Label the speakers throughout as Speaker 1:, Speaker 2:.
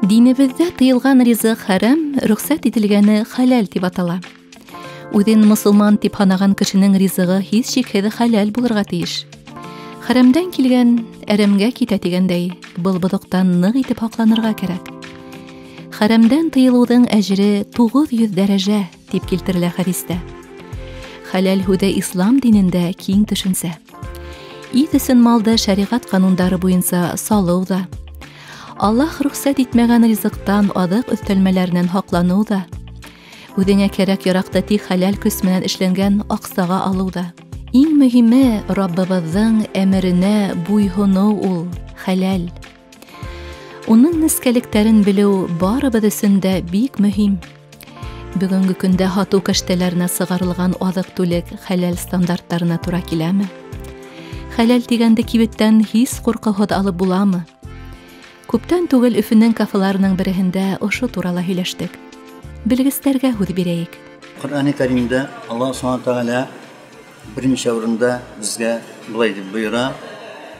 Speaker 1: Динебездә тыйылган ризык хәрам, рөхсәт ителгәне хәләл дип атала. Үҙен мусулман дип һанаган кешенең ризыгы һис шикһеҙ хәләл булырга тиеш. Хәрәмдән килгән әрәмгә китә дигәндәй, был боҙоҡтан ныҡ итеп һаҡланырға кәрәк. Хәрәмдән тыйылыуҙың әжре 900 дәрәжә дип килтерелә хәдистә. Хәләл һүҙе ислам динендә киң төшөнсә. Ит өсөн малды шәриғәт ҡанундары буйынса салыу ҙа, Аллаһ рөхсәт итмәгән ризыҡтан аҙыҡ өҫтәлмәләренән һаҡланыу ҙа, үҙеңә кәрәк-яраҡты тик хәләл көс менән эшләнгән аҡсаға алыу ҙа. Иң мөһиме, Раббыбыҙҙың әмеренә буйһоноу ул, хәләл. Уның нескәлектәрен белеү барыбыҙ өсөн дә бик мөһим. Бөгөнгө көндә һатыу кәштәләренә сығарылған аҙыҡ-түлек хәләл стандарттарына тура киләме? Хәләл тигәнде кибеттән һис ҡурҡыуһыҙ алып буламы? Күптән түгел Өфөнөң кафеларының береһендә ошо турала һөйләштек. Белгестәргә һүҙ бирәйек.
Speaker 2: Ҡөрьән-и Кәримдә Аллаһ Subhanahu wa Ta'ala беренче урында безгә булай дип бойора: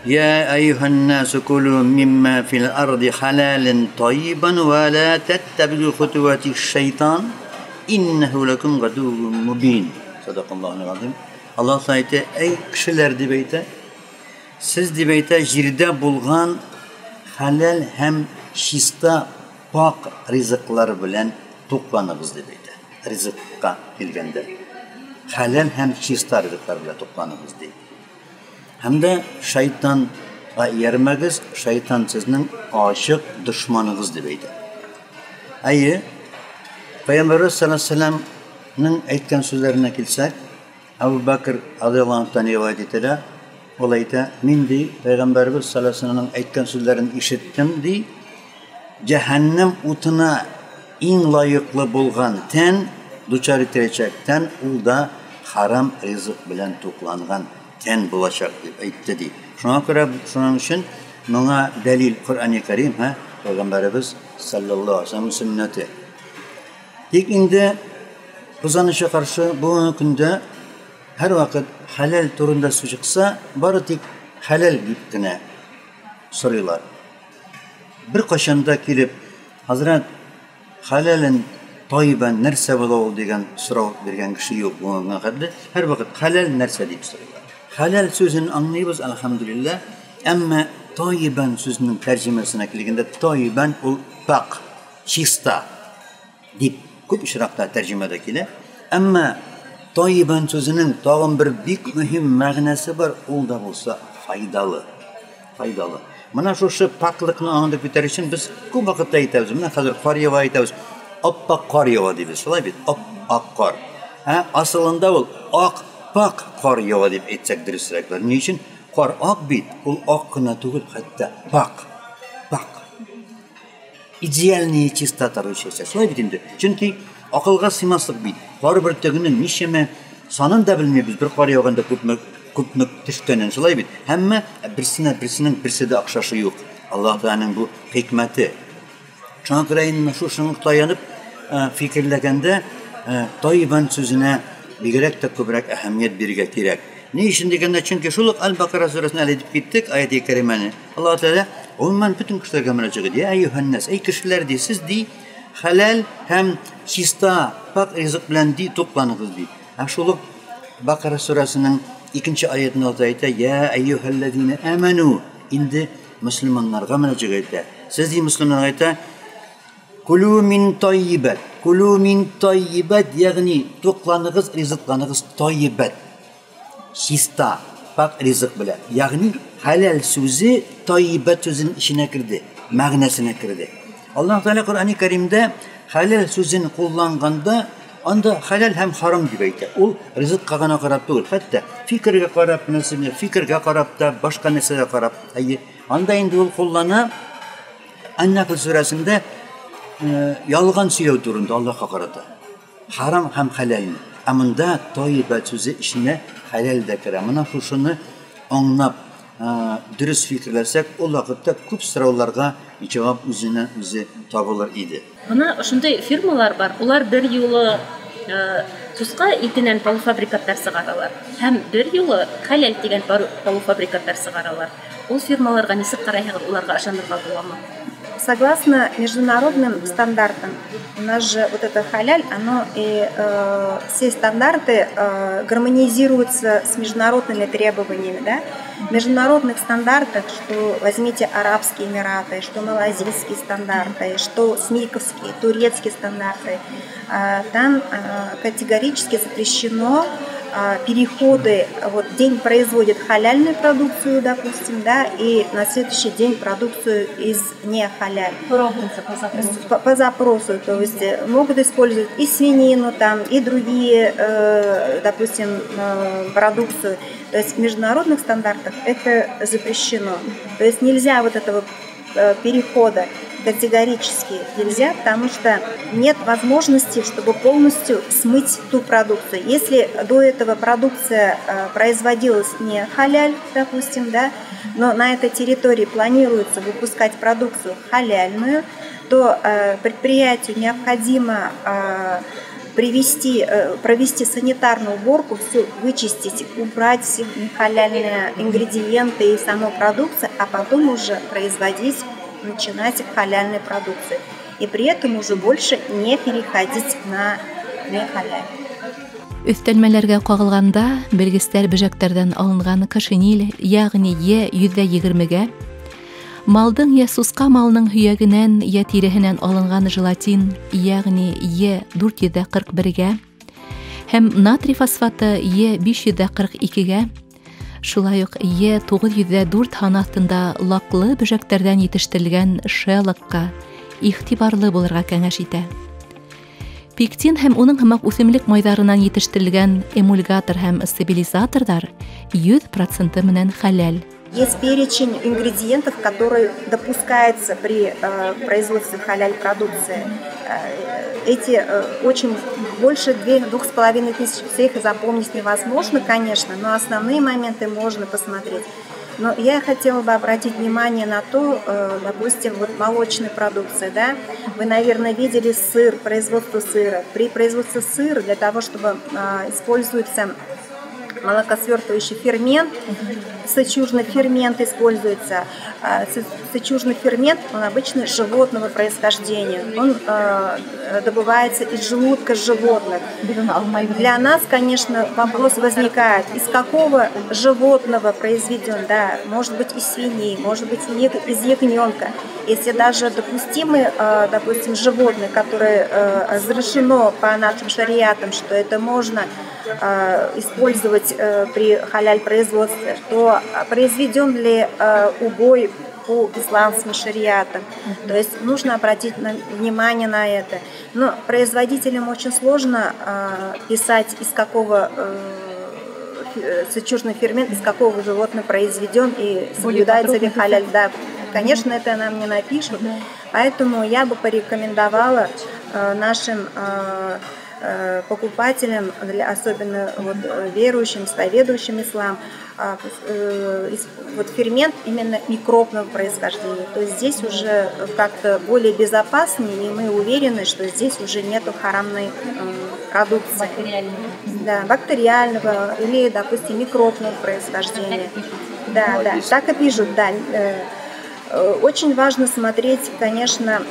Speaker 2: "Я айюхан-насу кулу мимма фил арди халалан таййибан ва ла таттаби'у хутуати ш-шайтан иннаху лакум гадуввун мубин." Садақаллахул азим. Аллаһ әйтә: "Эй кешеләр," дип әйтә, "Сез дип әйтә җирдә булган хәләл һәм чиста пак ризыклар белән тукланыгыз," дип әйтә. Ризыкка килгәндә хәләл һәм чиста ризыклар белән тукланыгыз ди. Һәм дә шайтанга иярмәгез, шайтан сезнең ачык дошманыгыз дип әйтә. Әйе, Пәйғәмбәрбез саллаллаһу алейһи ва сәлләмнең әйткән сүзләренә килсәк, Әбу Бәкр радиллаһу анһу ривайәт итә, ул әйтә: "Мин ди Пәйғәмбәрбез саллаллаһу алейһи ва сәлләмнең әйткән сүзләрен ишеттем ди, җәһәннәм утына иң лайыклы булган тән дучар ителәчәк тән ул да харам ризык белән тукланган тән булачак," дип әйтте ди. Шуңа күрә шуның өчен моңа дәлил Ҡөрьән-и Кәрим, Пәйғәмбәрбез саллаллаһу алейһи ва сәлләм сөннәте. Тик инде бузанышка каршы бу көндә һәр вакыт хәләл турында сүз чыкса, бары тик хәләл дип кенә сорыйлар. Бер кашанда килеп, "Хәзрәт, хәләлен тайбан нәрсә була ул?" дигән сорау биргән кеше юк буга хәтле. Һәр вакыт хәләл нәрсә дип сорыйлар. Хәләл сүзен аңлыйбыз, алхамдулилlah. Әмма тайбан сүзнең тәрҗемәсенә килгәндә, тайбан ул пак, чиста дип күп очракта тәрҗемәдә килә. Әмма тайбан сүзенең тагын бер бик мөһим мәгънәсе бар, ул да булса файдалы. Файдалы. Менә шушы паклыкны аңлап битәр өчен без күп вакытта әйтәбез. Менә хәзер кар ява әйтәбез. Ап-пак кар ява дибез. Шулай бит? Ап-ак кар. Асылында ул ак-пак кар ява дип әйтсәк дөресрәк. Ни өчен? Кар ак бит. Ул ак кына түгел, хәтта пак. Пак. Идеальная чистота рушится. Шулай бит инде. Чөнки акылга сыймаслык бит. Кар бер тегенең ничәмә санын да белмәйбез. Бер кар яганда күпме төшкәнен, шулай бит. Һәммә берсенең берсе дә охшашы юк. Аллаһ Тәгаләнең бу хикмәте. Шуңа күрә инде шушының таянып фикерләгәндә тайбан сүзенә бигрәк тә күбрәк әһәмият бирергә кирәк. Ни өчен дигәндә, чөнки шул ук Ал-Бакара сүрәсенә әле дип киттек, аяти кәримәне. Аллаһ Тәгалә умумән бөтен кешеләргә мөрәҗәгать итә. "Я юханнас, эй кешеләр ди, сез ди хәләл һәм чиста пак ризык белән ди тукланыгыз ди." Шул ук Бакара сүрәсенең 2-нче аятында әйтә: "Я айюхаллазина аману." Инде мөселманнарга мөрәҗәгать итә. Сез ди мөселманнарга әйтә: "Кулу мин таййибат." Кулу мин таййибат, ягъни тукланыгыз, ризыкланыгыз таййибат. Чиста, пак ризык белән. Ягъни хәләл сүзе таййибат сүзенең иченә кирде, мәгънәсенә кирде. Аллаһ Тәгалә Ҡөрьән-и Кәримдә хәләл сүзен кулланганда анда хәләл һәм харам дип әйтә. Ул ризыкка гына карап түгел, хәтта фикергә карап, нәсебне фикергә карап та, башка нәрсәгә карап. Анда инде ул куллана Ан-Нафл сүрәсендә ялган сөйләү турында Аллаһка карата. Харам һәм хәләлне. Амында таййибат сүзе иченә хәләл дә керә. Менә шушыны аңлап, дөрес фикерләсәк, ул вакытта күп сорауларга җавап үзеннән үзе табылыр иде.
Speaker 3: Менә ошондай фирмалар бар. Улар бер юлы суска итенән полуфабрикаттар сыгаралар. Һәм бер юлы хәләл дигән полуфабрикаттар сыгаралар. Ул фирмаларга нисек карайһығыз, уларга ышанырга буламы?
Speaker 4: согласно международным стандартам, у нас же вот это халяль, оно и все стандарты гармонизируются с международными требованиями, да? В международных стандартах, что возьмите Арабские Эмираты, что малазийские стандарты, что смиковские, турецкие стандарты, там категорически запрещено переходы, вот день производит халяльную продукцию, допустим, да, и на следующий день продукцию из не халяль. По запросу, то есть могут использовать и свинину там, и другие, допустим, продукцию. То есть в международных стандартах это запрещено. То есть нельзя вот этого перехода категорически нельзя, потому что нет возможности, чтобы полностью смыть ту продукцию. Если до этого продукция производилась не халяль, допустим, да, но на этой территории планируется выпускать продукцию халяльную, то предприятию необходимо провести санитарную уборку, все вычистить, убрать все нехаляльные ингредиенты и саму продукцию, а потом уже начинать халяльной продукции. И при этом уже больше не переходить на нехаляль.
Speaker 1: Өстәлмәләргә кагылганда белгечләр бөҗәктәрдән алынган кышинил, ягъни я 120-гә, малдың я суска малның һөягенән я тиреһенән алынган желатин, ягъни я 441-гә, һәм натрий фосфаты я 542-гә, шулай ук Е 904 хан астында лаклы бөҗәктәрдән итештерелгән шеллыкка игътибарлы булырга кәңәш итә. Пектин һәм уның һымак үсемлек майҙарынан итештерелгән эмульгатор һәм стабилизаторлар 100% менән халяль.
Speaker 4: Есть перечень ингредиентов, которые допускаются при производстве халяль-продукции. Эти очень больше 2500, всех запомнить невозможно, конечно, но основные моменты можно посмотреть. Но я хотела бы обратить внимание на то, допустим, вот молочная продукция, да? Вы, наверное, видели сыр, производство сыра. При производстве сыра для того, чтобы используется молокосвертывающий фермент, сычужный фермент используется. Сычужный фермент, он обычно животного происхождения. Он добывается из желудка животных. Для нас, конечно, вопрос возникает, из какого животного произведен, да, может быть из свиньи, может быть из ягненка. Если даже допустимы, допустим, животные, которые разрешено по нашим шариатам, что это можно использовать при халяль-производстве, то произведен ли убой по исламским шариатам. То есть нужно обратить внимание на это. Но производителям очень сложно писать, из какого сычужный фермент, из какого животного произведен и соблюдается ли халяль. Да, конечно, это нам не напишут. Поэтому я бы порекомендовала нашим покупателям, особенно вот верующим, исповедующим ислам, вот фермент именно микробного происхождения. То есть здесь уже как-то более безопаснее, и мы уверены, что здесь уже нету харамной продукции. Да, бактериального или, допустим, микробного происхождения. Да, так и пишут, да. Очень важно смотреть, конечно,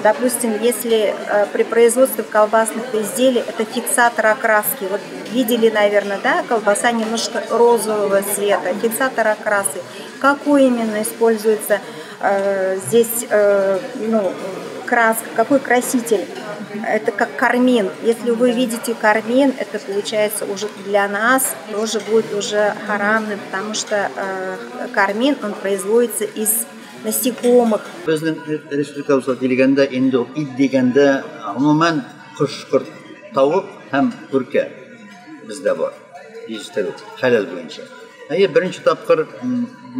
Speaker 4: допустим, если при производстве колбасных изделий это фиксатор окраски. Вот видели, наверное, да, колбаса немножко розового цвета, фиксатор окраски. Какой именно используется здесь краска, какой краситель? Это как кармин. Если вы видите кармин, это получается уже для нас тоже будет уже харамным, потому что кармин, он производится из насекомых.
Speaker 2: Bizning respublikamizga kelganda endi it deganda umuman qush-qurt, tovuq ham turka bizda bor. Yeyishtiriladi halal bo'yicha. Birinchi topqir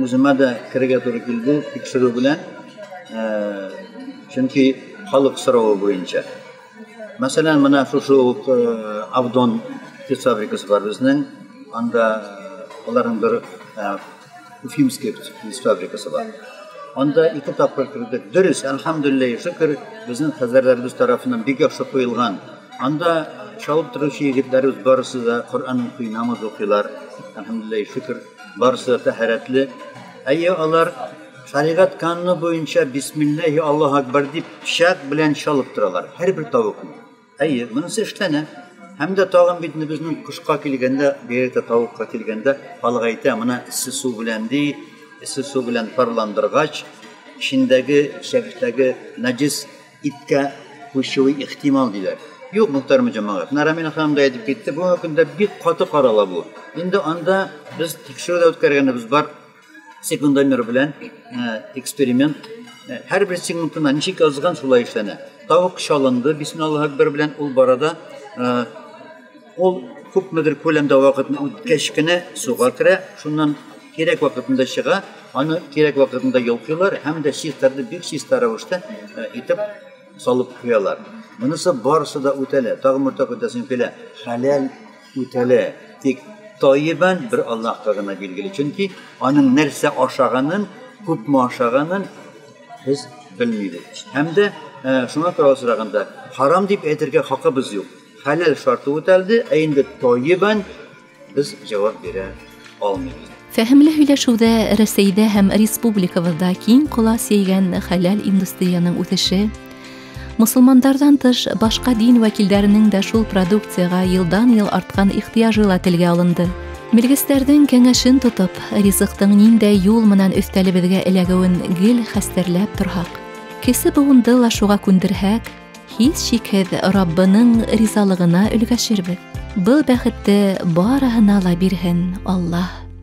Speaker 2: o'zimda kiriga to'g'ri keldi tekshiruv bilan, chunki xalq so'rovi bo'yicha. Masalan, mana shu Avdon tez fabrikasi bor bizning. Unda ularning bir Ufimskiy tez fabrikasi bor. Onda iki topqir kirdik. Dürüst, elhamdülillah, şükür bizim hazırlarımız tarafından bir yaxşı qo'yilgan. Onda şalıp turuvchi yigitlarimiz barisi da Qur'on o'qiy, namoz o'qiylar. Elhamdülillah, şükür barisi da tahoratli. Ular Şariat kanunu boyunca Bismillahi Allahu Akbar deyip şak bilen çalıp duralar. Her bir tavukun. Hayır, bunысы iştene. Hem de tağın bitini bizning kuşqa kelgende, bir yerde tavukqa kelgende, halıq ayta, mana issiq suv bilen değil, issiq suv bilen parlandırgaç, içindeki, şefirdeki nacis itke kuşuvi ihtimal diler. Yok muhtarım cemaat. Naramin hanım da edip gitti. Bu hakkında bir katı karala bu. Şimdi anda biz tekşirde ötkərgende var. Sekundomer bilen eksperiment. Her bir sekundundan nişik azıgan sulay işlene. Tavuk çalındı. Bismillahirrahmanirrahim bilen ol barada ol kupmedir kolemde vakitini geçkine suğa kire. Şundan gerek vakitinde çığa. Onu gerek vakitinde yolkuyorlar. Hem de şiirlerde bir şiirlere uçta itip salıp koyuyorlar. Bunысы barısı da ütele. Tağımırta ötesin bile halal ütele. Tek tayyiben bir Allah kağına bilgili. Çünkü onun nerse aşağının, hükmü aşağının biz bilmeydik. Hem de şuna karşılığında haram deyip edirge hakkımız yok. Halal şartı üteldi. Eğinde tayyiben biz cevap vere almayız.
Speaker 1: Fəhimli hüləşudə Rəsəydə həm Respublikavızda keng qolas yeyən halal industriyanın üteşi, Müslümanlardan tış başqa din vəkillərinin də şul produksiyaga yıldan yıl artqan ihtiyacıyla tilgə alındı. Bilgislərdən kengəşin tutup, rizıqtың nində yol менән өстәлебезгә эләгүен гел хәстәрләп торһак, кесе буынды ла шуга күндерһәк, һис шикһез Раббының ризалыгына өлгәшербез. Был бәхетте барыһына ла бирһен Аллаһ.